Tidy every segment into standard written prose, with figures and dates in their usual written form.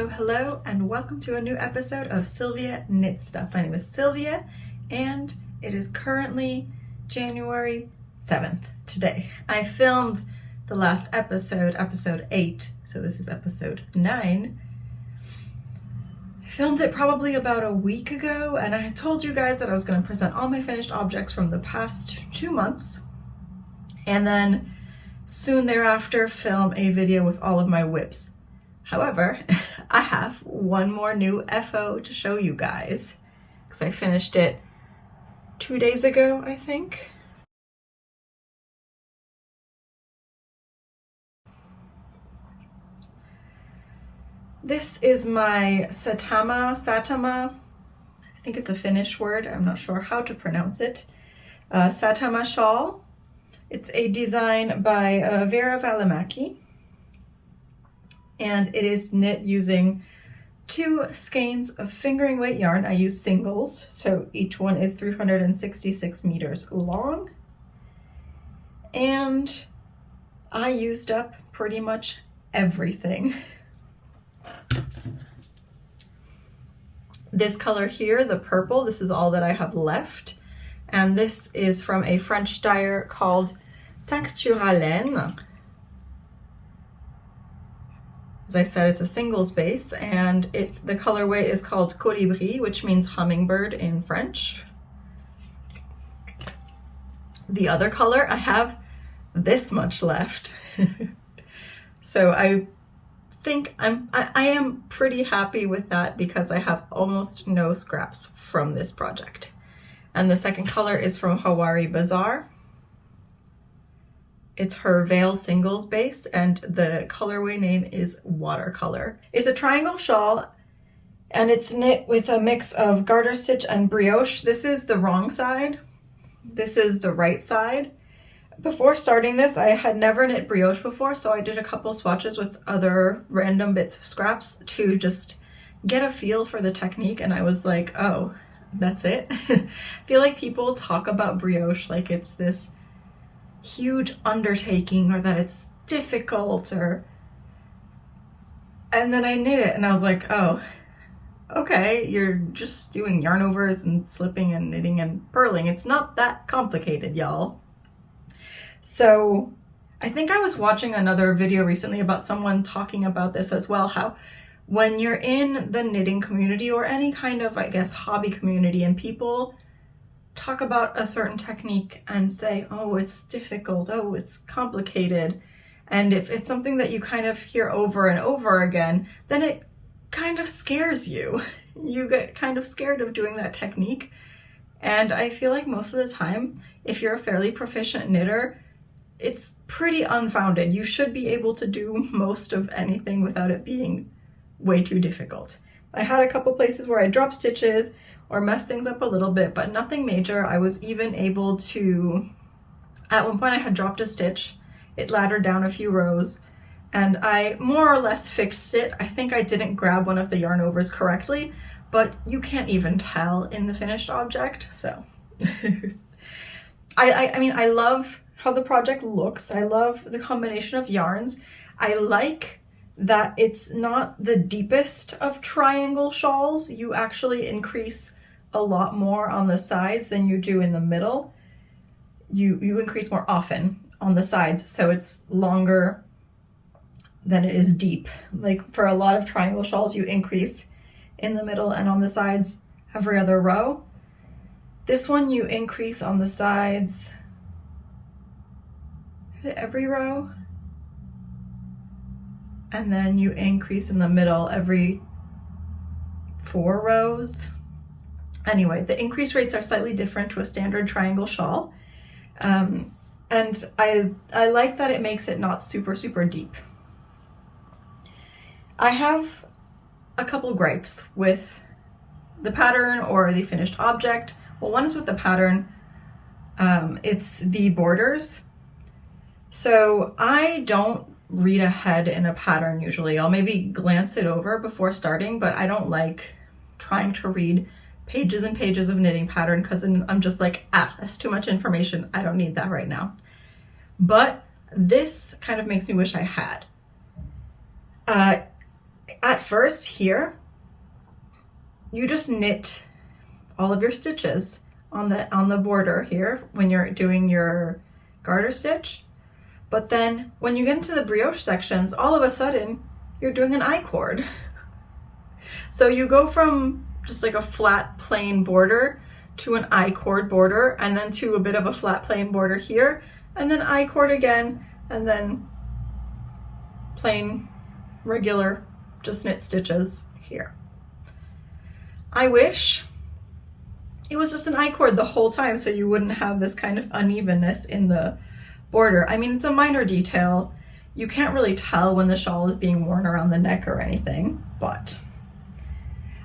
Hello, and welcome to a new episode of Sylvia Knit Stuff. My name is Sylvia, and it is currently January 7th today. I filmed the last episode, episode 8, so this is episode 9. I filmed it probably about a week ago, and I had told you guys that I was going to present all my finished objects from the past 2 months, and then soon thereafter film a video with all of my WIPs. However, I have one more new FO to show you guys because I finished it 2 days ago, I think. This is my Satama, I think it's a Finnish word, I'm not sure how to pronounce it, Satama Shawl. It's a design by Veera Valimaki. And it is knit using 2 skeins of fingering weight yarn. I use singles, so each one is 366 meters long. And I used up pretty much everything. This color here, the purple, this is all that I have left. And this is from a French dyer called Tinctura Laine. As I said, it's a singles base, and the colorway is called Colibri, which means hummingbird in French. The other color, I have this much left. So I think I am pretty happy with that because I have almost no scraps from this project. And the second color is from Hawari Bazaar. It's her Veil singles base, and the colorway name is Watercolor. It's a triangle shawl, and it's knit with a mix of garter stitch and brioche. This is the wrong side. This is the right side. Before starting this, I had never knit brioche before, so I did a couple swatches with other random bits of scraps to just get a feel for the technique, and I was like, oh, that's it? I feel like people talk about brioche like it's this huge undertaking or that it's difficult, and then I knit it and I was like, oh, okay, you're just doing yarn overs and slipping and knitting and purling. It's not that complicated, y'all. So I think I was watching another video recently about someone talking about this as well, how when you're in the knitting community or any kind of, I guess, hobby community, and people talk about a certain technique and say, oh, it's difficult, oh, it's complicated. And if it's something that you kind of hear over and over again, then it kind of scares you. You get kind of scared of doing that technique. And I feel like most of the time, if you're a fairly proficient knitter, it's pretty unfounded. You should be able to do most of anything without it being way too difficult. I had a couple places where I dropped stitches or messed things up a little bit, but nothing major. I was even able to, at one point I had dropped a stitch, it laddered down a few rows, and I more or less fixed it. I think I didn't grab one of the yarn overs correctly, but you can't even tell in the finished object, so. I mean, I love how the project looks. I love the combination of yarns. I like that it's not the deepest of triangle shawls. You actually increase a lot more on the sides than you do in the middle. You increase more often on the sides, so it's longer than it is deep. Like for a lot of triangle shawls, you increase in the middle and on the sides every other row. This one you increase on the sides every row, and then you increase in the middle every 4 rows. Anyway, the increase rates are slightly different to a standard triangle shawl. And I like that it makes it not super deep. I have a couple gripes with the pattern or the finished object. Well, one is with the pattern. It's the borders. So I don't read ahead in a pattern usually. I'll maybe glance it over before starting, but I don't like trying to read pages and pages of knitting pattern because I'm just like, that's too much information. I don't need that right now. But this kind of makes me wish I had. at first here, you just knit all of your stitches on the border here when you're doing your garter stitch. But then when you get into the brioche sections, all of a sudden you're doing an I-cord. So you go from just like a flat plain border to an I-cord border, and then to a bit of a flat plain border here, and then I-cord again, and then plain regular just knit stitches here. I wish it was just an I-cord the whole time so you wouldn't have this kind of unevenness in the border. I mean, it's a minor detail. You can't really tell when the shawl is being worn around the neck or anything, but.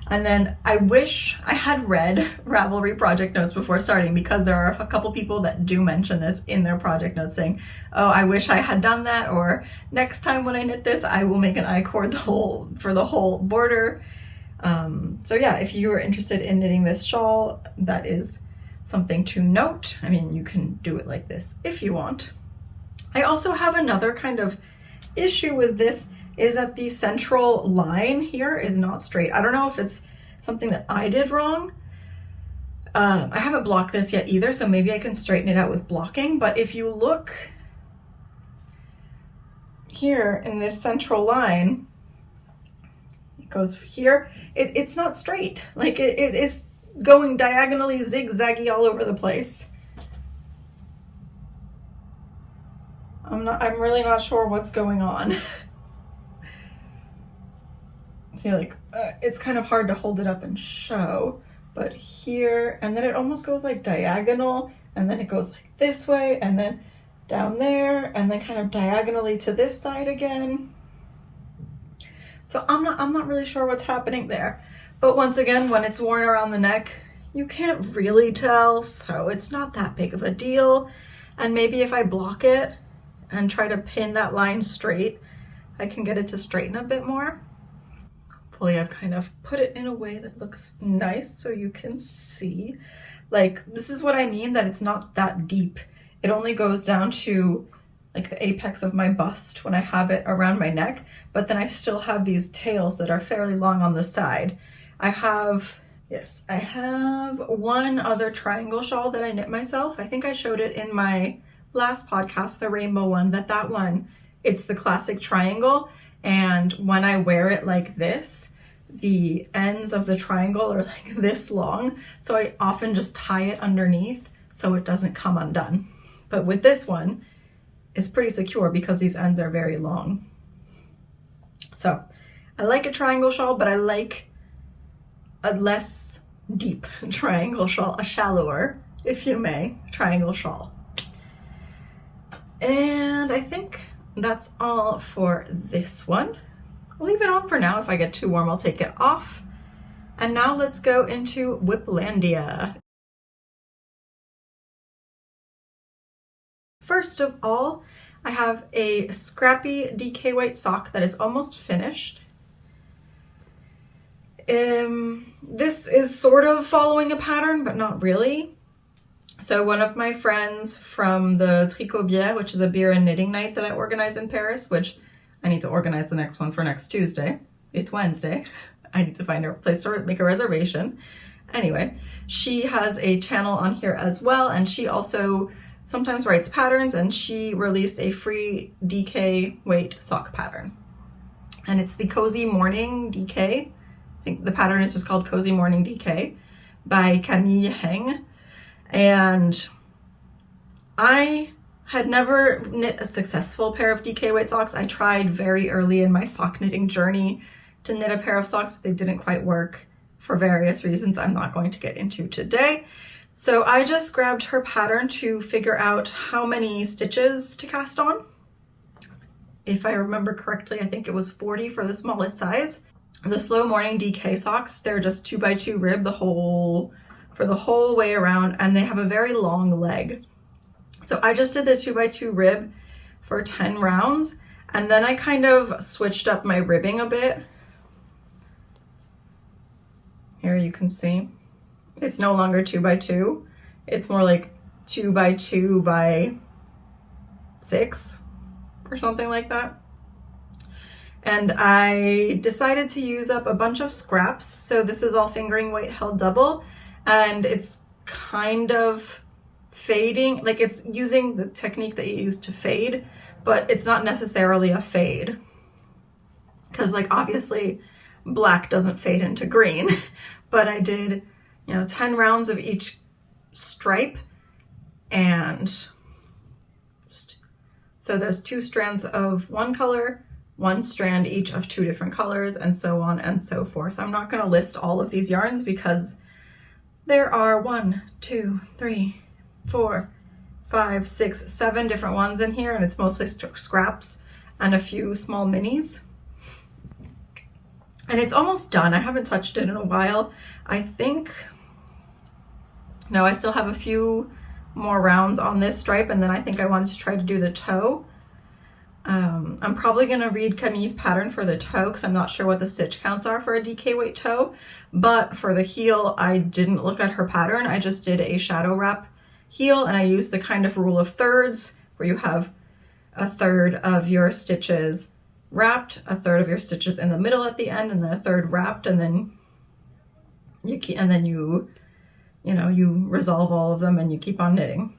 And then I wish I had read Ravelry project notes before starting, because there are a couple people that do mention this in their project notes saying, oh, I wish I had done that, or next time when I knit this, I will make an I-cord for the whole border. So yeah, if you are interested in knitting this shawl, that is something to note. I mean, you can do it like this if you want. I also have another kind of issue with this, is that the central line here is not straight. I don't know if it's something that I did wrong. I haven't blocked this yet either, so maybe I can straighten it out with blocking. But if you look here in this central line, it goes here, it's not straight. Like it is going diagonally zigzaggy all over the place. I'm really not sure what's going on. See, like, it's kind of hard to hold it up and show, but here, and then it almost goes like diagonal, and then it goes like this way, and then down there, and then kind of diagonally to this side again. So I'm not really sure what's happening there. But once again, when it's worn around the neck, you can't really tell, so it's not that big of a deal. And maybe if I block it and try to pin that line straight, I can get it to straighten a bit more. Hopefully I've kind of put it in a way that looks nice so you can see. Like, this is what I mean, that it's not that deep. It only goes down to like the apex of my bust when I have it around my neck, but then I still have these tails that are fairly long on the side. I have one other triangle shawl that I knit myself. I think I showed it in my last podcast, the rainbow one, that one, it's the classic triangle. And when I wear it like this, the ends of the triangle are like this long. So I often just tie it underneath so it doesn't come undone. But with this one, it's pretty secure because these ends are very long. So I like a triangle shawl, but I like a less deep triangle shawl, a shallower, if you may, triangle shawl. And I think that's all for this one. I'll leave it on for now. If I get too warm, I'll take it off. And now let's go into Whiplandia. First of all, I have a Scrappy DK white sock that is almost finished. This is sort of following a pattern, but not really. So one of my friends from the Tricot Bière, which is a beer and knitting night that I organize in Paris, which I need to organize the next one for next Tuesday. It's Wednesday. I need to find a place to make a reservation. Anyway, she has a channel on here as well, and she also sometimes writes patterns, and she released a free DK weight sock pattern. And it's the Cozy Morning DK. I think the pattern is just called Cozy Morning DK by Camille Heng. And I had never knit a successful pair of DK weight socks. I tried very early in my sock knitting journey to knit a pair of socks, but they didn't quite work for various reasons I'm not going to get into today. So I just grabbed her pattern to figure out how many stitches to cast on. If I remember correctly, I think it was 40 for the smallest size. The Slow Morning DK socks, they're just 2x2 rib for the whole way around, and they have a very long leg. So I just did the 2x2 rib for 10 rounds, and then I kind of switched up my ribbing a bit. Here you can see, it's no longer 2x2. It's more like 2x2 by 6 or something like that. And I decided to use up a bunch of scraps. So this is all fingering weight held double, and it's kind of fading, like it's using the technique that you use to fade, but it's not necessarily a fade. Because like obviously black doesn't fade into green, but I did, 10 rounds of each stripe, and just, so there's 2 strands of one color, 1 strand each of 2 different colors, and so on and so forth. I'm not going to list all of these yarns because there are 1, 2, 3, 4, 5, 6, 7 different ones in here, and it's mostly scraps and a few small minis. And it's almost done. I haven't touched it in a while. I think, no, I still have a few more rounds on this stripe, and then I think I wanted to try to do the toe. I'm probably going to read Camille's pattern for the toe because I'm not sure what the stitch counts are for a DK weight toe, but for the heel I didn't look at her pattern. I just did a shadow wrap heel, and I used the kind of rule of thirds where you have a third of your stitches wrapped, a third of your stitches in the middle at the end, and then a third wrapped, and then you resolve all of them and you keep on knitting.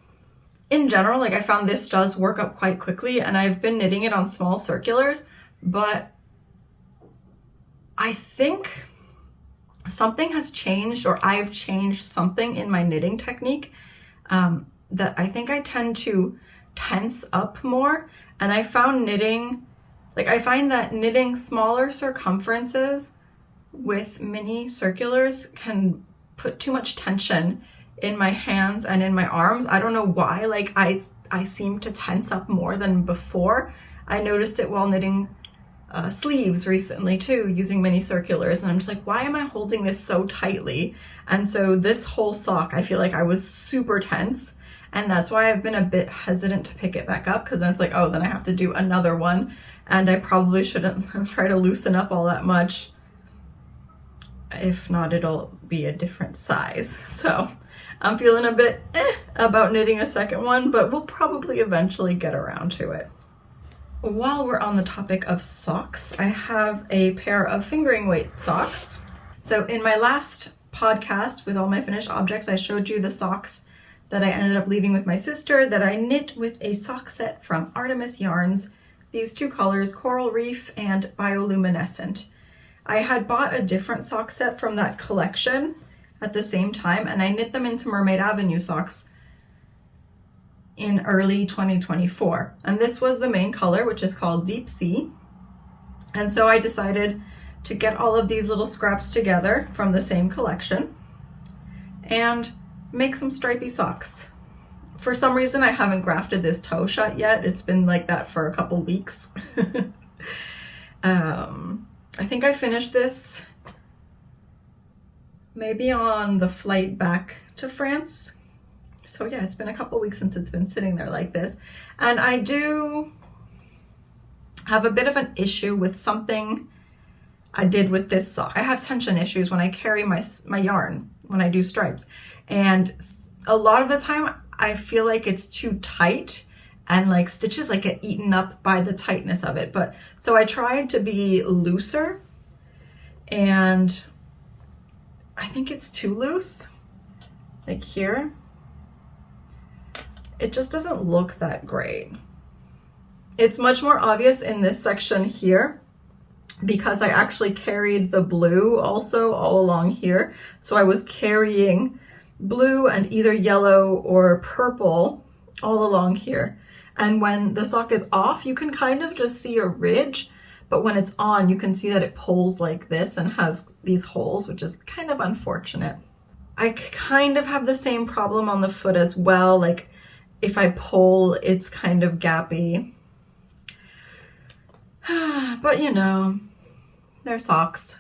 In general, like I found this does work up quite quickly, and I've been knitting it on small circulars, but I think something has changed, or I've changed something in my knitting technique, that I think I tend to tense up more. And I found I find that knitting smaller circumferences with mini circulars can put too much tension in my hands and in my arms. I don't know why, like I seem to tense up more than before. I noticed it while knitting sleeves recently too, using mini circulars, and I'm just like, why am I holding this so tightly? And so this whole sock, I feel like I was super tense, and that's why I've been a bit hesitant to pick it back up, because then it's like, oh, then I have to do another one, and I probably shouldn't try to loosen up all that much. If not, it'll be a different size. So I'm feeling a bit about knitting a second one, but we'll probably eventually get around to it. While we're on the topic of socks, I have a pair of fingering weight socks. So in my last podcast with all my finished objects, I showed you the socks that I ended up leaving with my sister that I knit with a sock set from Artemis yarns. These 2 colors, Coral Reef and Bioluminescent. I had bought a different sock set from that collection at the same time, and I knit them into Mermaid Avenue socks in early 2024. And this was the main color, which is called Deep Sea. And so I decided to get all of these little scraps together from the same collection and make some stripy socks. For some reason, I haven't grafted this toe shut yet. It's been like that for a couple weeks. I think I finished this maybe on the flight back to France. So yeah, it's been a couple weeks since it's been sitting there like this. And I do have a bit of an issue with something I did with this sock. I have tension issues when I carry my yarn, when I do stripes. And a lot of the time I feel like it's too tight, and like stitches like get eaten up by the tightness of it. But so I tried to be looser, and I think it's too loose, like here. It just doesn't look that great. It's much more obvious in this section here because I actually carried the blue also all along here. So I was carrying blue and either yellow or purple all along here. And when the sock is off, you can kind of just see a ridge, but when it's on, you can see that it pulls like this and has these holes, which is kind of unfortunate. I kind of have the same problem on the foot as well. Like if I pull, it's kind of gappy. But they're socks.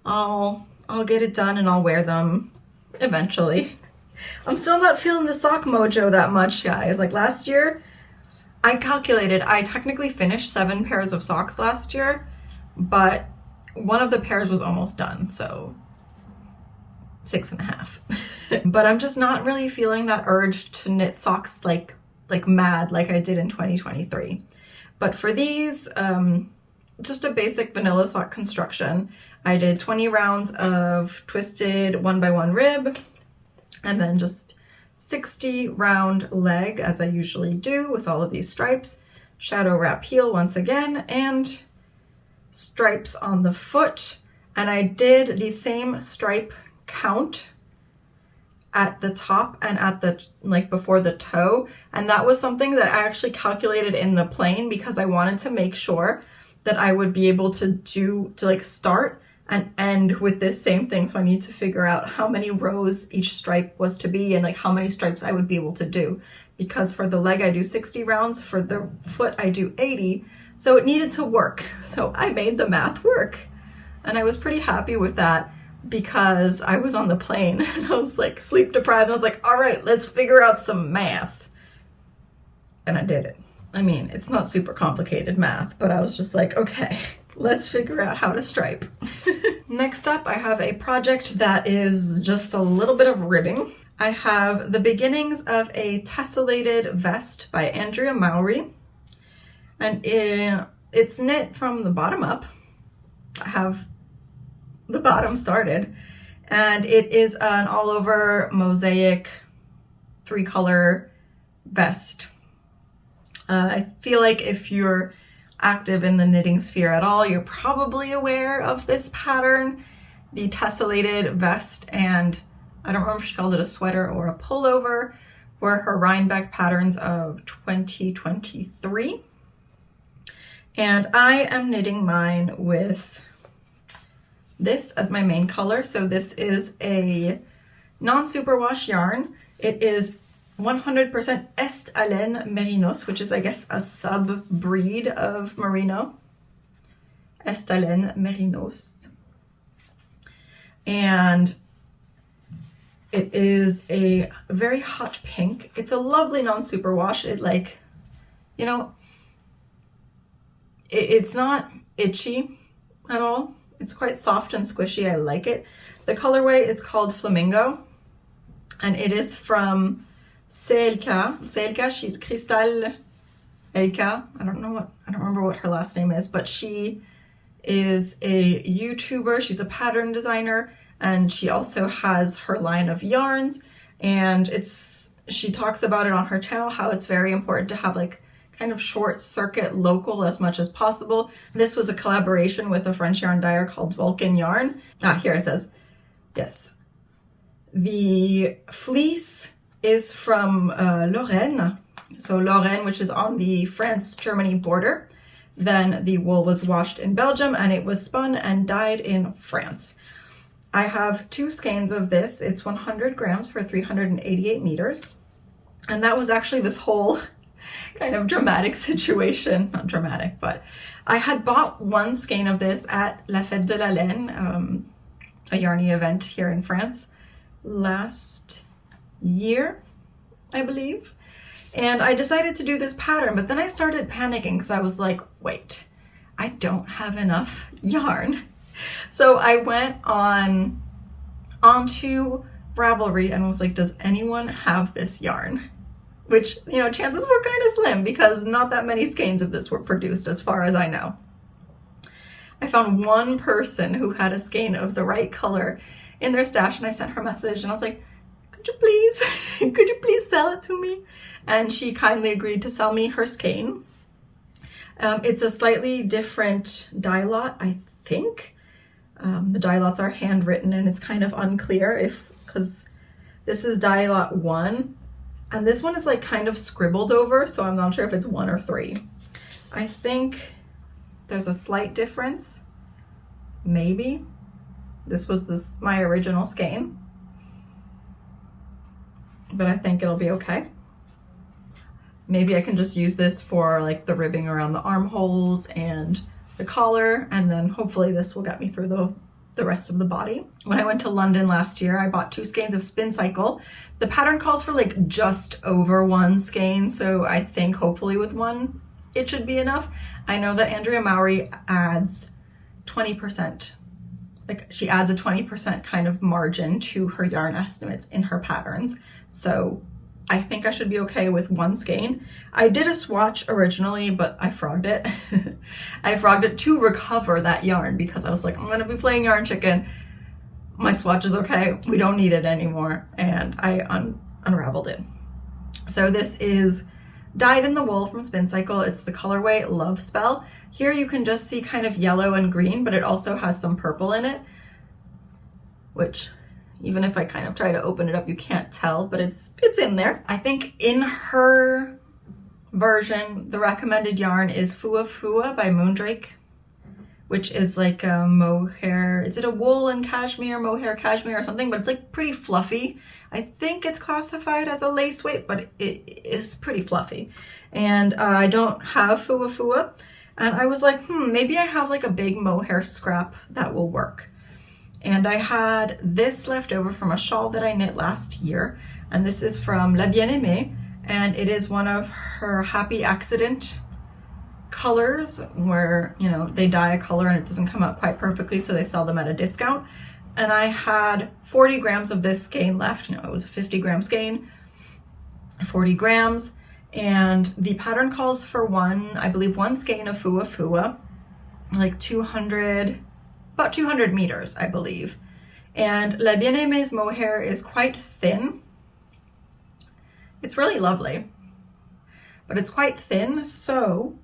I'll get it done and I'll wear them eventually. I'm still not feeling the sock mojo that much, guys. Like last year, I calculated I technically finished 7 pairs of socks last year, but one of the pairs was almost done, so 6.5. But I'm just not really feeling that urge to knit socks like mad like I did in 2023. But for these, just a basic vanilla sock construction. I did 20 rounds of twisted 1x1 rib, and then just 60 round leg, as I usually do with all of these stripes. Shadow wrap heel once again, and stripes on the foot. And I did the same stripe count at the top and at the, like, before the toe. And that was something that I actually calculated in the plane because I wanted to make sure that I would be able to like start and end with this same thing. So I need to figure out how many rows each stripe was to be and like how many stripes I would be able to do. Because for the leg I do 60 rounds, for the foot I do 80. So it needed to work. So I made the math work. And I was pretty happy with that because I was on the plane and I was like sleep deprived. And I was like, all right, let's figure out some math. And I did it. I mean, it's not super complicated math, but I was just like, okay, let's figure out how to stripe. Next up, I have a project that is just a little bit of ribbing. I have the beginnings of a Tessellated Vest by Andrea Mowry. And it's knit from the bottom up. I have the bottom started. And it is an all over mosaic 3-color vest. I feel like if you're active in the knitting sphere at all, you're probably aware of this pattern, the Tessellated Vest, and I don't remember if she called it a sweater or a pullover, were her Rhinebeck patterns of 2023. And I am knitting mine with this as my main color. So this is a non-superwash yarn. It is 100% Stellina Merinos, which is, I guess, a sub-breed of Merino. Stellina Merinos. And it is a very hot pink. It's a lovely non-superwash. It, like, you know, it's not itchy at all. It's quite soft and squishy. I like it. The colorway is called Flamingo, and it is from Selka, she's Crystal Elka. I don't remember what her last name is, but she is a YouTuber. She's a pattern designer, and she also has her line of yarns, and she talks about it on her channel, how it's very important to have like kind of short circuit local as much as possible. This was a collaboration with a French yarn dyer called Vulcan yarn. Here it says, yes. The fleece is from Lorraine. So Lorraine, which is on the France-Germany border. Then the wool was washed in Belgium and it was spun and dyed in France. I have 2 skeins of this. It's 100 grams for 388 meters. And that was actually this whole kind of dramatic situation. Not dramatic, but I had bought 1 skein of this at La Fête de la Laine, a yarny event here in France, last year, I believe. And I decided to do this pattern, but then I started panicking because I was like, wait, I don't have enough yarn. So I went onto Ravelry and was like, does anyone have this yarn? Which, you know, chances were kind of slim because not that many skeins of this were produced as far as I know. I found one person who had a skein of the right color in their stash, and I sent her a message and I was like, could you please sell it to me? And she kindly agreed to sell me her skein. It's a slightly different dye lot, I think. The dye lots are handwritten and it's kind of unclear because this is dye lot 1 and this one is like kind of scribbled over, so I'm not sure if it's 1 or 3. I think there's a slight difference. Maybe. This was my original skein. But I think it'll be okay. Maybe I can just use this for like the ribbing around the armholes and the collar, and then hopefully this will get me through the rest of the body. When I went to London last year, I bought 2 skeins of Spincycle. The pattern calls for like just over 1 skein, so I think hopefully with 1 it should be enough. I know that Andrea Mowry adds 20%. Like she adds a 20% kind of margin to her yarn estimates in her patterns. So I think I should be okay with one skein. I did a swatch originally, but I frogged it. I frogged it to recover that yarn because I was like, I'm gonna be playing yarn chicken. My swatch is okay. We don't need it anymore. And I unraveled it. So this is Dyed in the Wool from Spincycle. It's the colorway Love Spell. Here you can just see kind of yellow and green, but it also has some purple in it, which even if I kind of try to open it up, you can't tell, but it's in there. I think in her version, the recommended yarn is Fua Fua by Moondrake, which is like a mohair. Is it a wool and cashmere, mohair cashmere or something? But it's like pretty fluffy. I think it's classified as a lace weight, but it is pretty fluffy. And I don't have Fua Fua. And I was like, maybe I have like a big mohair scrap that will work. And I had this left over from a shawl that I knit last year. And this is from La Bien-Aimée. And it is one of her Happy Accident colors where, you know, they dye a color and it doesn't come out quite perfectly, so they sell them at a discount. And I had 40 grams of this skein left. You know, it was a 50-gram skein, 40 grams. And the pattern calls for I believe one skein of Fua Fua, like about 200 meters, I believe. And La Bien-Aimé's mohair is quite thin. It's really lovely, but it's quite thin, so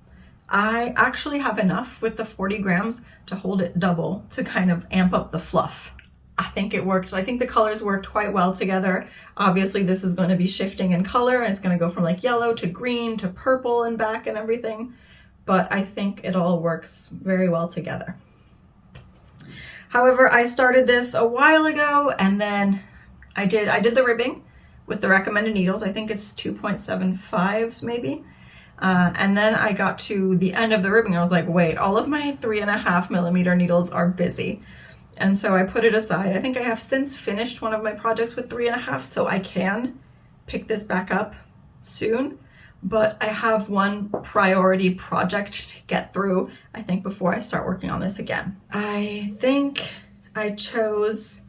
I actually have enough with the 40 grams to hold it double to kind of amp up the fluff. I think it worked. I think the colors worked quite well together. Obviously, this is going to be shifting in color, and it's going to go from like yellow to green to purple and back and everything, but I think it all works very well together. However, I started this a while ago, and then I did the ribbing with the recommended needles. I think it's 2.75s maybe. And then I got to the end of the ribbing. I was like, wait, all of my 3.5 millimeter needles are busy. And so I put it aside. I think I have since finished one of my projects with 3.5, so I can pick this back up soon. But I have one priority project to get through, I think, before I start working on this again. I think I chose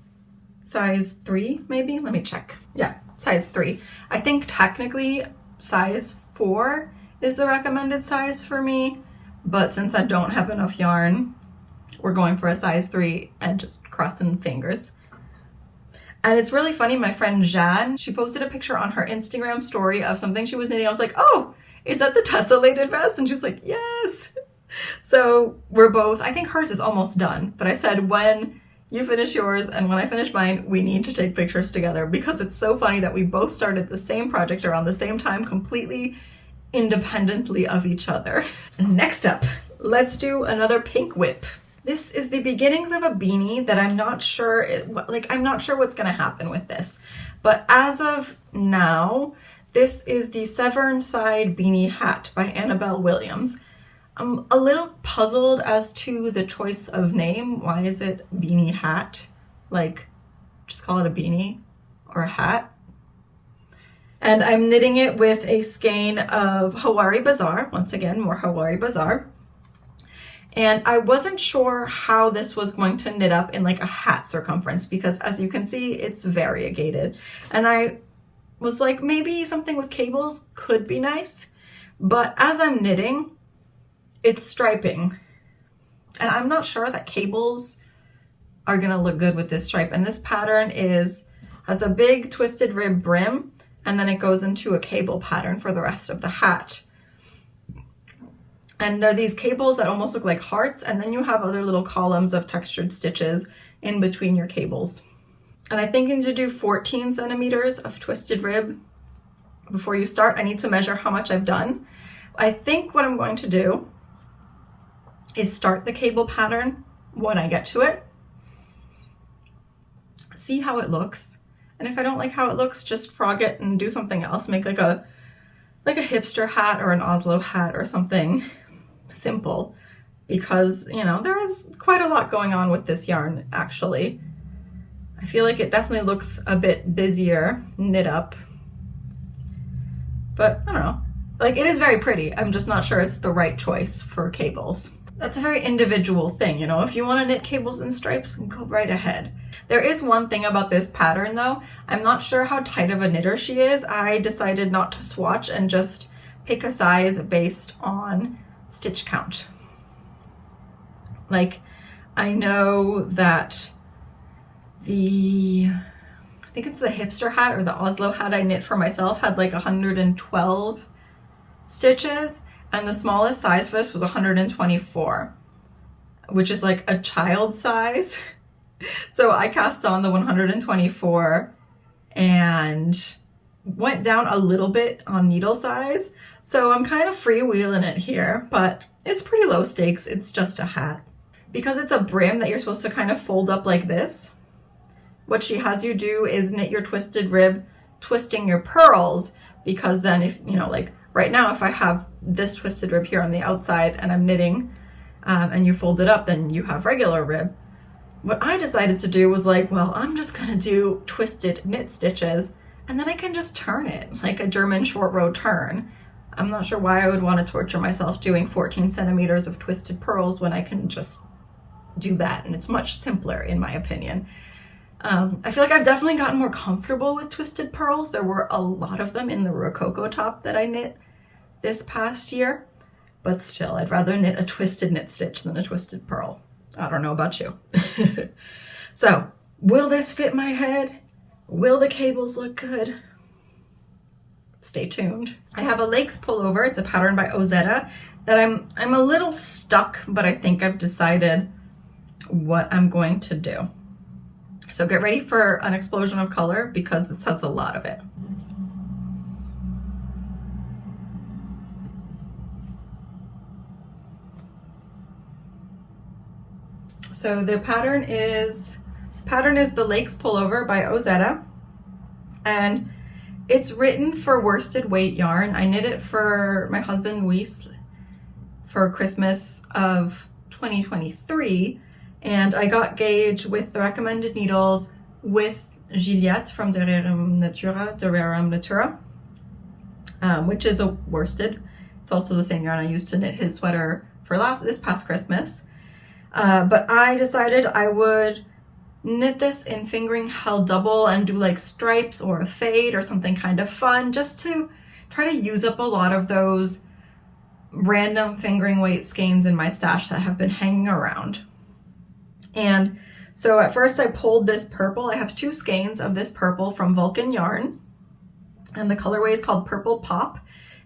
size 3, maybe? Let me check. Yeah, size 3. I think technically size 4 is the recommended size for me, but since I don't have enough yarn, we're going for a size 3 and just crossing fingers. And it's really funny, my friend Jan, she posted a picture on her Instagram story of something she was knitting. I was like, oh, is that the Tessellated Vest? And she was like, yes. So we're both, I think hers is almost done, but I said, when you finish yours and when I finish mine, we need to take pictures together, because it's so funny that we both started the same project around the same time, completely independently of each other. Next up, let's do another pink WIP. This is the beginnings of a beanie that I'm not sure, I'm not sure what's gonna happen with this. But as of now, this is the Severnside Beanie Hat by Annabelle Williams. I'm a little puzzled as to the choice of name. Why is it beanie hat? Like, just call it a beanie or a hat. And I'm knitting it with a skein of Hawari Bazaar. Once again, more Hawari Bazaar. And I wasn't sure how this was going to knit up in like a hat circumference, because as you can see, it's variegated. And I was like, maybe something with cables could be nice. But as I'm knitting, it's striping. And I'm not sure that cables are gonna look good with this stripe. And this pattern has a big twisted rib brim, and then it goes into a cable pattern for the rest of the hat. And there are these cables that almost look like hearts, and then you have other little columns of textured stitches in between your cables. And I'm thinking to do 14 centimeters of twisted rib. Before you start, I need to measure how much I've done. I think what I'm going to do is start the cable pattern when I get to it, see how it looks, and if I don't like how it looks, just frog it and do something else, make like a hipster hat or an Oslo hat or something simple, because, you know, there is quite a lot going on with this yarn, actually. I feel like it definitely looks a bit busier knit up, but I don't know. Like, it is very pretty. I'm just not sure it's the right choice for cables. That's a very individual thing, you know. If you want to knit cables and stripes, go right ahead. There is one thing about this pattern though. I'm not sure how tight of a knitter she is. I decided not to swatch and just pick a size based on stitch count. Like, I know that I think it's the hipster hat or the Oslo hat I knit for myself had like 112 stitches, and the smallest size for this was 124, which is like a child size. So I cast on the 124 and went down a little bit on needle size. So I'm kind of freewheeling it here, but it's pretty low stakes. It's just a hat. Because it's a brim that you're supposed to kind of fold up like this, what she has you do is knit your twisted rib, twisting your pearls, because then if, you know, like right now, if I have this twisted rib here on the outside and I'm knitting and you fold it up, then you have regular rib. What I decided to do was like, well, I'm just gonna do twisted knit stitches and then I can just turn it like a German short row turn. I'm not sure why I would want to torture myself doing 14 centimeters of twisted pearls when I can just do that, and it's much simpler in my opinion. I feel like I've definitely gotten more comfortable with twisted pearls. There were a lot of them in the Rococo top that I knit this past year, but still, I'd rather knit a twisted knit stitch than a twisted pearl. I don't know about you. So, will this fit my head? Will the cables look good? Stay tuned. I have a Lakes pullover. It's a pattern by Ozetta that I'm a little stuck, but I think I've decided what I'm going to do. So get ready for an explosion of color because this has a lot of it. So the pattern is the Lakes pullover by Ozetta, and it's written for worsted weight yarn. I knit it for my husband Luis for Christmas of 2023. And I got gauge with the recommended needles with Juliette from De Rerum Natura, which is a worsted. It's also the same yarn I used to knit his sweater for this past Christmas. But I decided I would knit this in fingering held double and do like stripes or a fade or something kind of fun, just to try to use up a lot of those random fingering weight skeins in my stash that have been hanging around. And so at first I pulled this purple. I have 2 skeins of this purple from Vulcan yarn, and the colorway is called Purple Pop,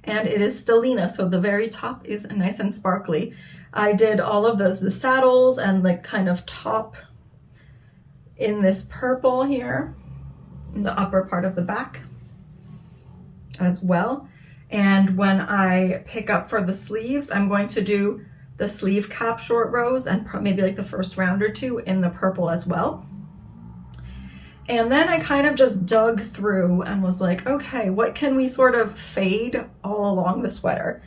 and it is Stellina, so the very top is nice and sparkly. I did all of the saddles and like kind of top in this purple here, in the upper part of the back as well. And when I pick up for the sleeves, I'm going to do the sleeve cap short rows and maybe like the first round or 2 in the purple as well. And then I kind of just dug through and was like, okay, what can we sort of fade all along the sweater?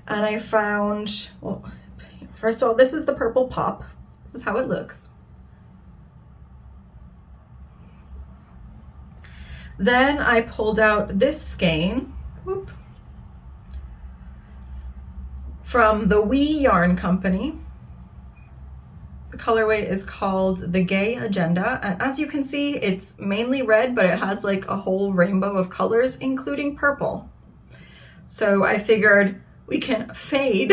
And I found, well, first of all, this is the Purple Pop. This is how it looks. Then I pulled out this skein, whoop, from the WIP Yarn Company. The colorway is called the Gay Agenda, and as you can see, it's mainly red, but it has like a whole rainbow of colors, including purple. So I figured we can fade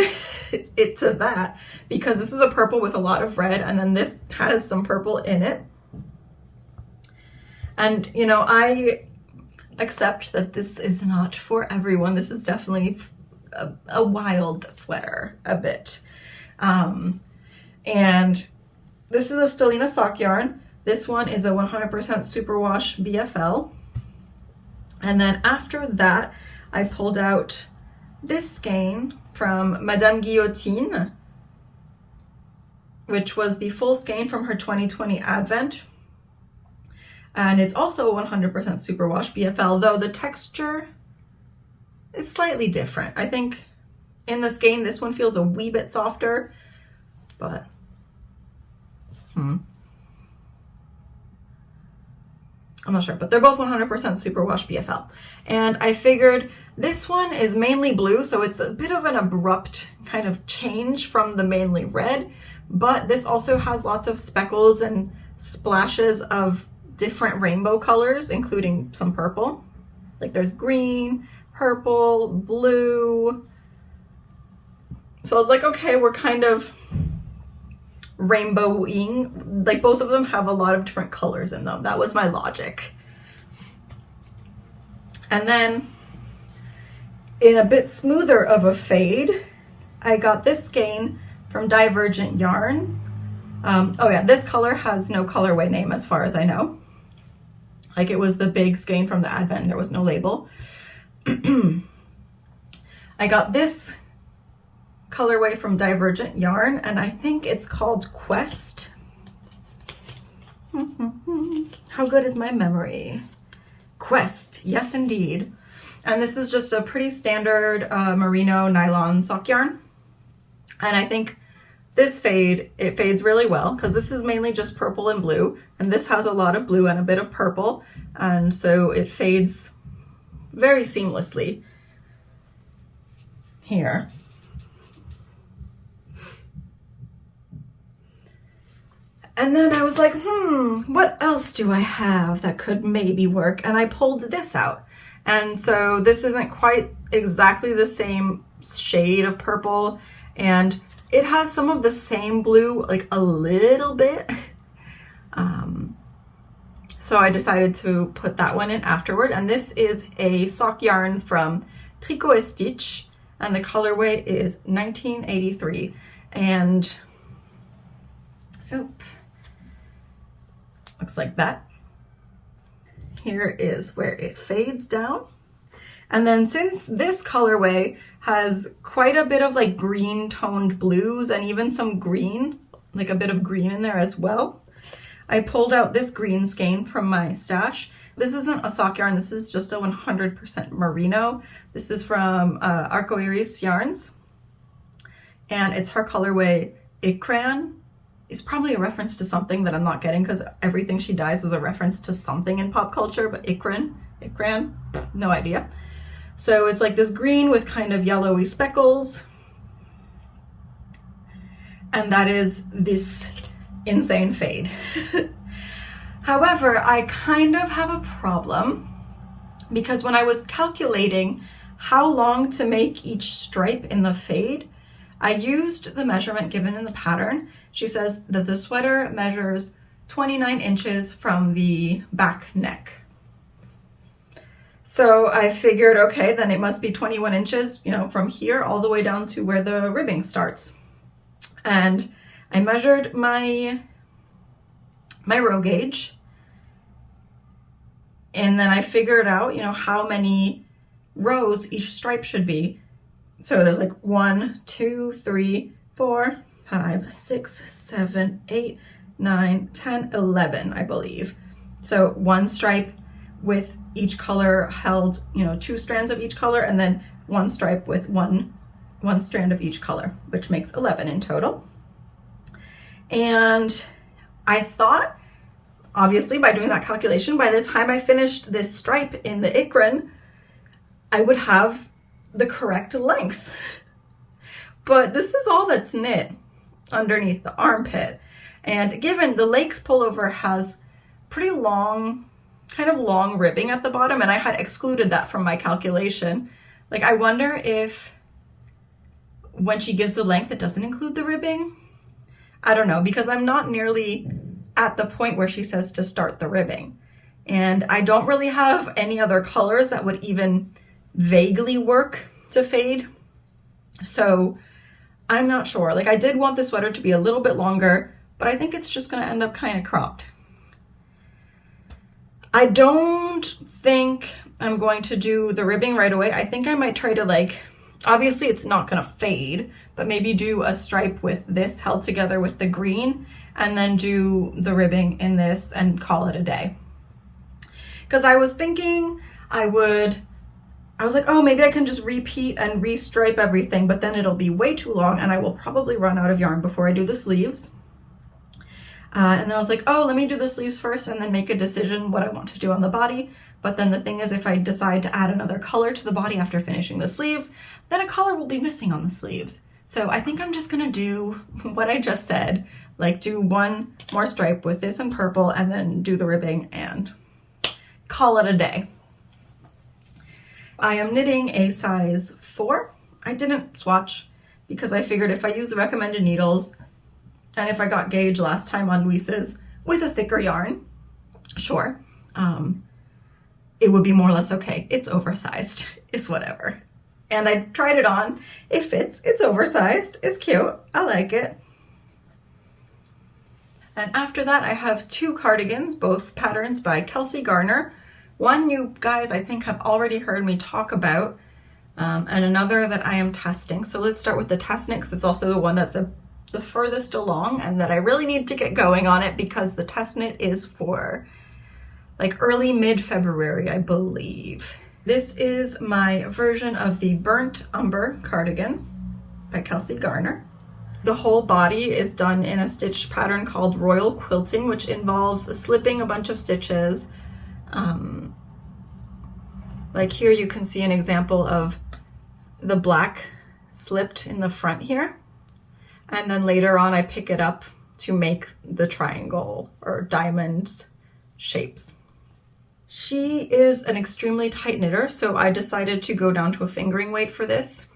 it to that, because this is a purple with a lot of red, and then this has some purple in it. And you know, I accept that this is not for everyone. This is definitely a wild sweater a bit. And this is a Stellina sock yarn. This one is a 100% superwash BFL. And then after that, I pulled out this skein from Madame Guillotine, which was the full skein from her 2020 Advent. And it's also 100% superwash BFL, though the texture is slightly different. I think in the skein, this one feels a wee bit softer, but I'm not sure, but they're both 100% Superwash BFL. And I figured this one is mainly blue, so it's a bit of an abrupt kind of change from the mainly red, but this also has lots of speckles and splashes of different rainbow colors, including some purple. Like there's green, purple, blue. So I was like, okay, we're kind of rainbowing, like both of them have a lot of different colors in them. That was my logic. And then in a bit smoother of a fade, I got this skein from Divergent Yarn. Oh yeah, this color has no colorway name as far as I know. Like it was the big skein from the Advent, there was no label. I got this colorway from Divergent Yarn, and I think it's called Quest. How good is my memory? Quest, yes indeed. And this is just a pretty standard merino nylon sock yarn. And I think this fade, it fades really well because this is mainly just purple and blue, and this has a lot of blue and a bit of purple, and so it fades very seamlessly here. And then I was like, what else do I have that could maybe work? And I pulled this out. And so this isn't quite exactly the same shade of purple, and it has some of the same blue, like a little bit. So I decided to put that one in afterward. And this is a sock yarn from Tricot et Stitch, and the colorway is 1983. And looks like that. Here is where it fades down. And then since this colorway has quite a bit of like green toned blues and even some green, like a bit of green in there as well, I pulled out this green skein from my stash. This isn't a sock yarn, this is just a 100% merino. This is from Arcoiris Yarns, and it's her colorway Ikran. It's probably a reference to something that I'm not getting because everything she dyes is a reference to something in pop culture, but Ikran, no idea. So it's like this green with kind of yellowy speckles. And that is this insane fade. However, I kind of have a problem because when I was calculating how long to make each stripe in the fade, I used the measurement given in the pattern. She says that the sweater measures 29 inches from the back neck. So I figured, okay, then it must be 21 inches, you know, from here all the way down to where the ribbing starts. And I measured my row gauge, and then I figured out, you know, how many rows each stripe should be. So there's like 1, 2, 3, 4, 5, 6, 7, 8, 9, 10, 11, I believe. So one stripe with each color held, you know, 2 strands of each color, and then one stripe with one strand of each color, which makes 11 in total. And I thought, obviously, by doing that calculation, by the time I finished this stripe in the Ikran, I would have the correct length. But this is all that's knit underneath the armpit. And given the Lakes pullover has pretty long, kind of long ribbing at the bottom, and I had excluded that from my calculation, like I wonder if when she gives the length, it doesn't include the ribbing. I don't know, because I'm not nearly at the point where she says to start the ribbing. And I don't really have any other colors that would even vaguely work to fade. So I'm not sure. Like I did want the sweater to be a little bit longer, but I think it's just going to end up kind of cropped. I don't think I'm going to do the ribbing right away. I think I might try to, like, obviously it's not going to fade, but maybe do a stripe with this held together with the green, and then do the ribbing in this and call it a day. Because I was thinking I was like, oh, maybe I can just repeat and restripe everything, but then it'll be way too long and I will probably run out of yarn before I do the sleeves. And then I was like, oh, let me do the sleeves first and then make a decision what I want to do on the body. But then the thing is, if I decide to add another color to the body after finishing the sleeves, then a color will be missing on the sleeves. So I think I'm just gonna do what I just said, like do one more stripe with this in purple and then do the ribbing and call it a day. I am knitting a size 4. I didn't swatch because I figured if I use the recommended needles and if I got gauge last time on Luis's with a thicker yarn, sure, it would be more or less okay. It's oversized, it's whatever. And I tried it on, it fits, it's oversized, it's cute, I like it. And after that, I have 2 cardigans, both patterns by Kelsey Garner. One you guys, I think, have already heard me talk about, and another that I am testing. So let's start with the test knit, because it's also the one that's the furthest along and that I really need to get going on it because the test knit is for like early mid-February, I believe. This is my version of the Burnt Umber cardigan by Kelsey Garner. The whole body is done in a stitch pattern called Royal Quilting, which involves slipping a bunch of stitches. Like here you can see an example of the black slipped in the front here. And then later on I pick it up to make the triangle or diamond shapes. She is an extremely tight knitter, so I decided to go down to a fingering weight for this.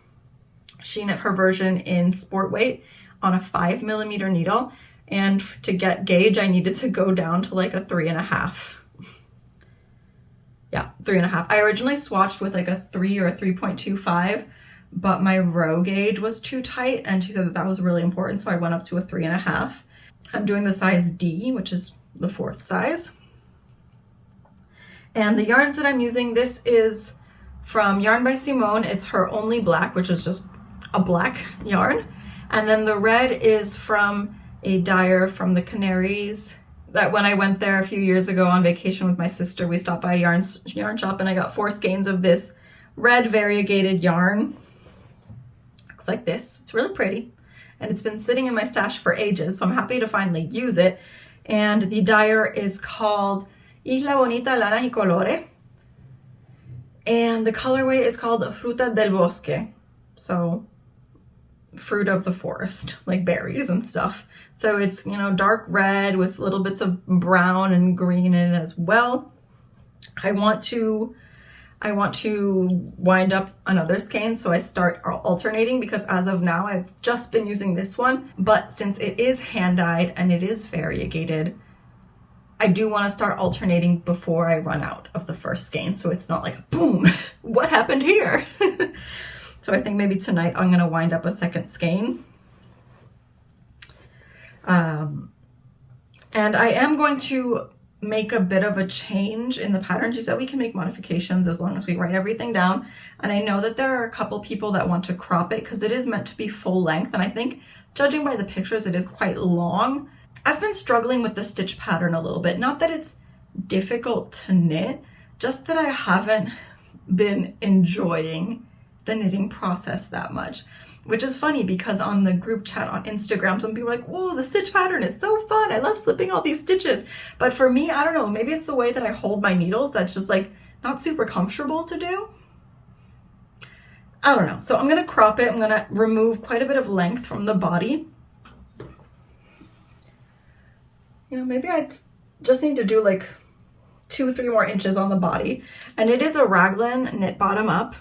She knit her version in sport weight on a 5mm needle, and to get gauge I needed to go down to like a 3.5. Yeah, 3.5. I originally swatched with like a 3 or a 3.25, but my row gauge was too tight and she said that that was really important, so I went up to a 3.5. I'm doing the size D, which is the 4th size. And the yarns that I'm using, this is from Yarn by Simone. It's her Only Black, which is just a black yarn. And then the red is from a dyer from the Canaries, that when I went there a few years ago on vacation with my sister, we stopped by a yarn shop and I got 4 skeins of this red variegated yarn. Looks like this. It's really pretty. And it's been sitting in my stash for ages, so I'm happy to finally use it. And the dyer is called Isla Bonita Lana y Colore. And the colorway is called Fruta del Bosque. So fruit of the forest, like berries and stuff. So it's, you know, dark red with little bits of brown and green in it as well. I want to wind up another skein, so I start alternating because as of now I've just been using this one, but since it is hand dyed and it is variegated, I do want to start alternating before I run out of the first skein, so it's not like boom, what happened here? So I think maybe tonight I'm going to wind up a second skein. And I am going to make a bit of a change in the pattern. She said we can make modifications as long as we write everything down. And I know that there are a couple people that want to crop it because it is meant to be full length. And I think, judging by the pictures, it is quite long. I've been struggling with the stitch pattern a little bit. Not that it's difficult to knit, just that I haven't been enjoying the knitting process that much. Which is funny because on the group chat on Instagram, some people are like, whoa, the stitch pattern is so fun. I love slipping all these stitches. But for me, I don't know, maybe it's the way that I hold my needles that's just like not super comfortable to do. I don't know. So I'm going to crop it. I'm going to remove quite a bit of length from the body. You know, maybe I just need to do like 2-3 more inches on the body. And it is a raglan knit bottom up.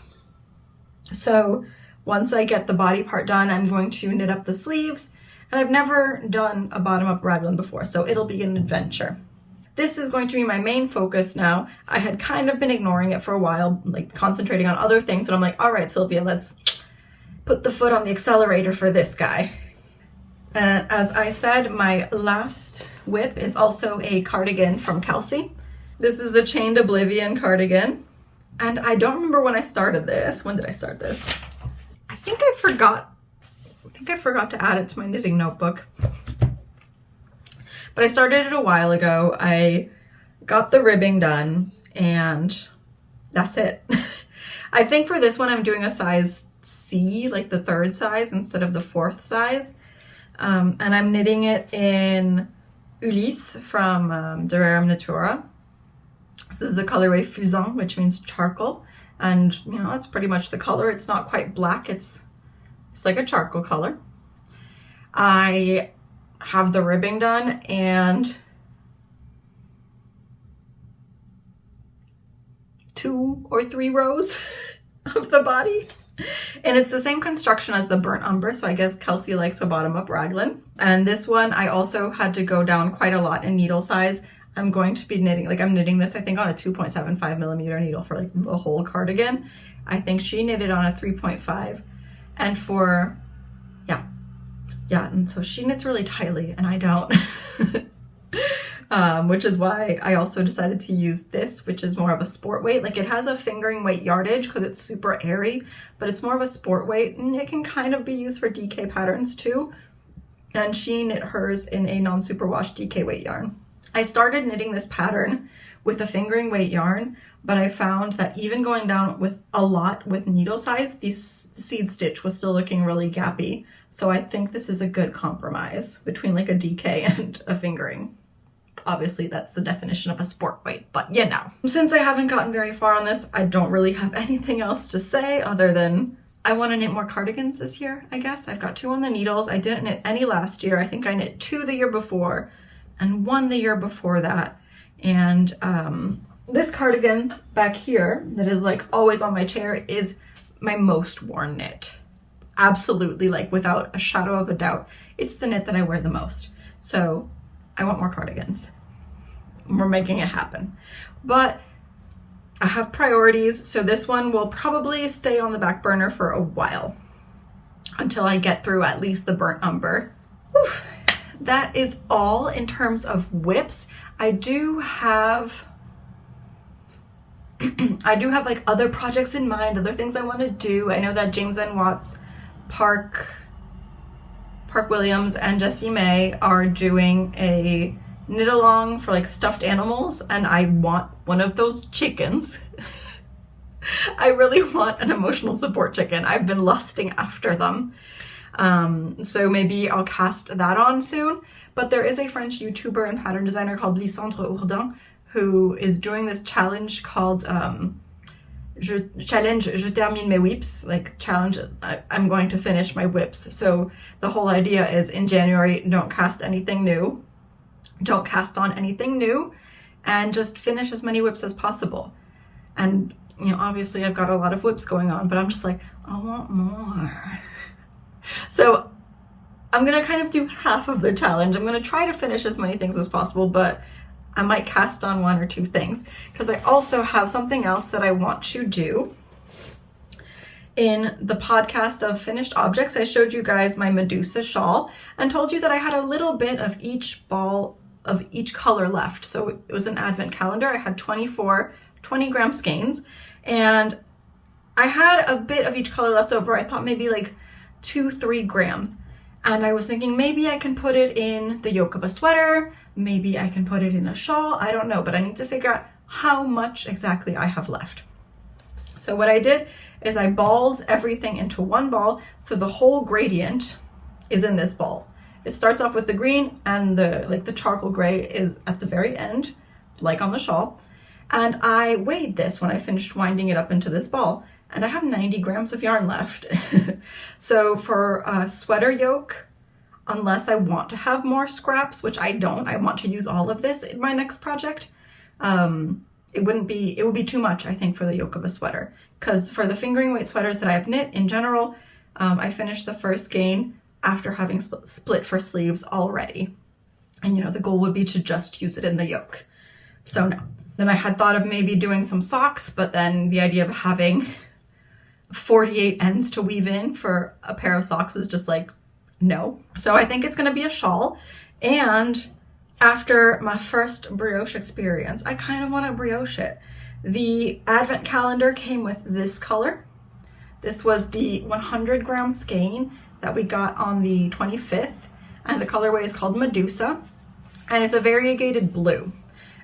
So once I get the body part done, I'm going to knit up the sleeves, and I've never done a bottom-up raglan before, so it'll be an adventure. This is going to be my main focus now. I had kind of been ignoring it for a while, like concentrating on other things, and I'm like, all right, Sylvia, let's put the foot on the accelerator for this guy. And as I said, my last WIP is also a cardigan from Kelsey. This is the Chained Oblivion cardigan, and I don't remember when I started this. When did I start this? I think I forgot to add it to my knitting notebook. But I started it a while ago. I got the ribbing done and that's it. I think for this one I'm doing a size C, like the 3rd size instead of the 4th size. And I'm knitting it in Ulysse from Durarium Natura. This is the colorway Fusain, which means charcoal. And, you know, that's pretty much the color. It's not quite black. It's like a charcoal color. I have the ribbing done and 2 or 3 rows of the body. And it's the same construction as the burnt umber, so I guess Kelsey likes a bottom-up raglan. And this one, I also had to go down quite a lot in needle size. I'm going to be knitting, like I'm knitting this, I think, on a 2.75 millimeter needle for like the whole cardigan. I think she knitted on a 3.5. And for, yeah, and so she knits really tightly and I don't. Which is why I also decided to use this, which is more of a sport weight. Like it has a fingering weight yardage because it's super airy, but it's more of a sport weight and it can kind of be used for DK patterns too. And she knit hers in a non-superwash DK weight yarn. I started knitting this pattern with a fingering weight yarn, but I found that even going down with a lot with needle size, the seed stitch was still looking really gappy. So I think this is a good compromise between like a DK and a fingering. Obviously that's the definition of a sport weight, but you know. Since I haven't gotten very far on this, I don't really have anything else to say other than I want to knit more cardigans this year, I guess. I've got 2 on the needles. I didn't knit any last year. I think I knit 2 the year before and 1 the year before that. And this cardigan back here that is like always on my chair is my most worn knit. Absolutely, like without a shadow of a doubt, it's the knit that I wear the most. So I want more cardigans. We're making it happen. But I have priorities, so this one will probably stay on the back burner for a while until I get through at least the burnt umber. Whew. That is all in terms of WIPs. I do have like other projects in mind, other things I want to do. I know that James N. Watts, Park Williams, and Jessie May are doing a knit along for like stuffed animals, and I want one of those chickens. I really want an emotional support chicken. I've been lusting after them. So maybe I'll cast that on soon. But there is a French YouTuber and pattern designer called Lysandre Ourdin who is doing this challenge called Je termine mes WIPs, like challenge, I'm going to finish my WIPs. So the whole idea is in January, don't cast anything new, don't cast on anything new, and just finish as many WIPs as possible. And, you know, obviously I've got a lot of WIPs going on, but I'm just like, I want more. So I'm gonna kind of do half of the challenge. I'm gonna try to finish as many things as possible, but I might cast on 1 or 2 things because I also have something else that I want to do. In the podcast of finished objects, I showed you guys my Medusa shawl and told you that I had a little bit of each ball of each color left. So it was an advent calendar. I had 24 20-gram skeins and I had a bit of each color left over. I thought maybe like 2-3 grams. And I was thinking maybe I can put it in the yoke of a sweater, maybe I can put it in a shawl, I don't know, but I need to figure out how much exactly I have left. So what I did is I balled everything into one ball, so the whole gradient is in this ball. It starts off with the green and the charcoal gray is at the very end, like on the shawl. And I weighed this when I finished winding it up into this ball, and I have 90 grams of yarn left. So for a sweater yoke, unless I want to have more scraps, which I don't, I want to use all of this in my next project, it would be too much, I think, for the yoke of a sweater. Because for the fingering weight sweaters that I've knit in general, I finished the first skein after having split for sleeves already. And, you know, the goal would be to just use it in the yoke. So no. Then I had thought of maybe doing some socks, but then the idea of having 48 ends to weave in for a pair of socks is just like, no. So I think it's going to be a shawl. And after my first brioche experience, I kind of want to brioche it. The advent calendar came with this color. This was the 100-gram skein that we got on the 25th, and the colorway is called Medusa, and it's a variegated blue.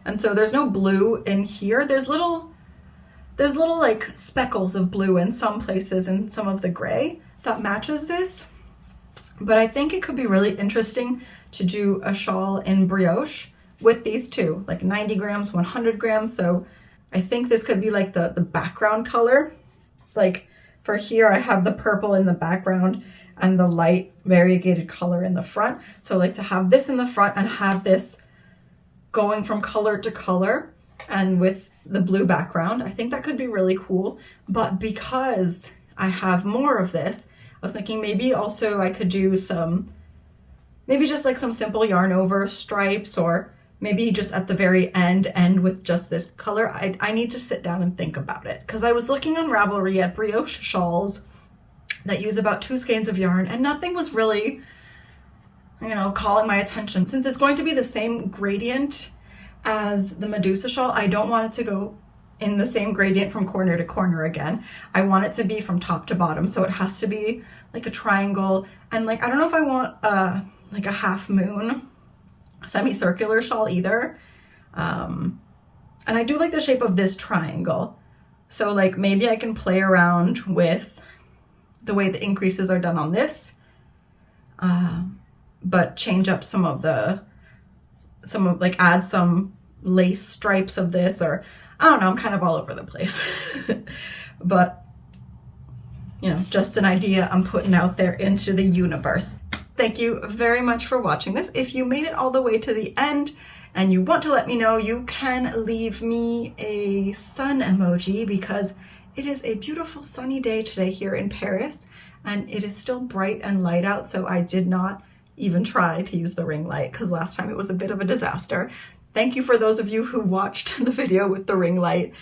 And so there's no blue in here. There's little like speckles of blue in some places and some of the gray that matches this. But I think it could be really interesting to do a shawl in brioche with these two, like 90 grams, 100 grams. So I think this could be like the background color. Like for here, I have the purple in the background and the light variegated color in the front. So like to have this in the front and have this going from color to color and with the blue background, I think that could be really cool. But because I have more of this, I was thinking maybe also I could do some, maybe just like some simple yarn over stripes, or maybe just at the very end with just this color. I need to sit down and think about it, because I was looking on Ravelry at brioche shawls that use about 2 skeins of yarn, and nothing was really, you know, calling my attention. Since it's going to be the same gradient as the Medusa shawl, I don't want it to go in the same gradient from corner to corner again. I want it to be from top to bottom, so it has to be like a triangle. And like, I don't know if I want like a half moon semicircular shawl either. And I do like the shape of this triangle. So like maybe I can play around with the way the increases are done on this, but change up some of like add some lace stripes of this, or I don't know, I'm kind of all over the place. But, you know, just an idea I'm putting out there into the universe. Thank you very much for watching this. If you made it all the way to the end and you want to let me know, you can leave me a sun emoji, because it is a beautiful sunny day today here in Paris, and it is still bright and light out, so I did not even try to use the ring light because last time it was a bit of a disaster. Thank you for those of you who watched the video with the ring light.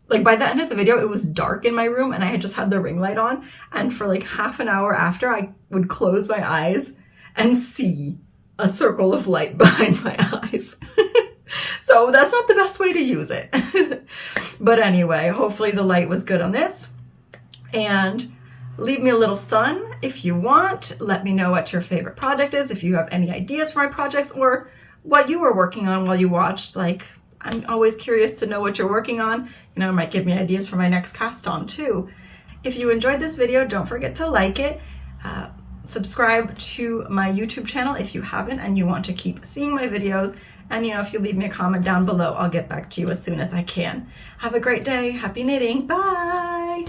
Like by the end of the video, it was dark in my room and I had just had the ring light on, and for like half an hour after, I would close my eyes and see a circle of light behind my eyes. So that's not the best way to use it. But anyway, hopefully the light was good on this. And leave me a little sun if you want. Let me know what your favorite project is, if you have any ideas for my projects, or what you were working on while you watched. Like, I'm always curious to know what you're working on. You know, it might give me ideas for my next cast on too. If you enjoyed this video, don't forget to like it. Subscribe to my YouTube channel if you haven't and you want to keep seeing my videos. And you know, if you leave me a comment down below, I'll get back to you as soon as I can. Have a great day. Happy knitting. Bye.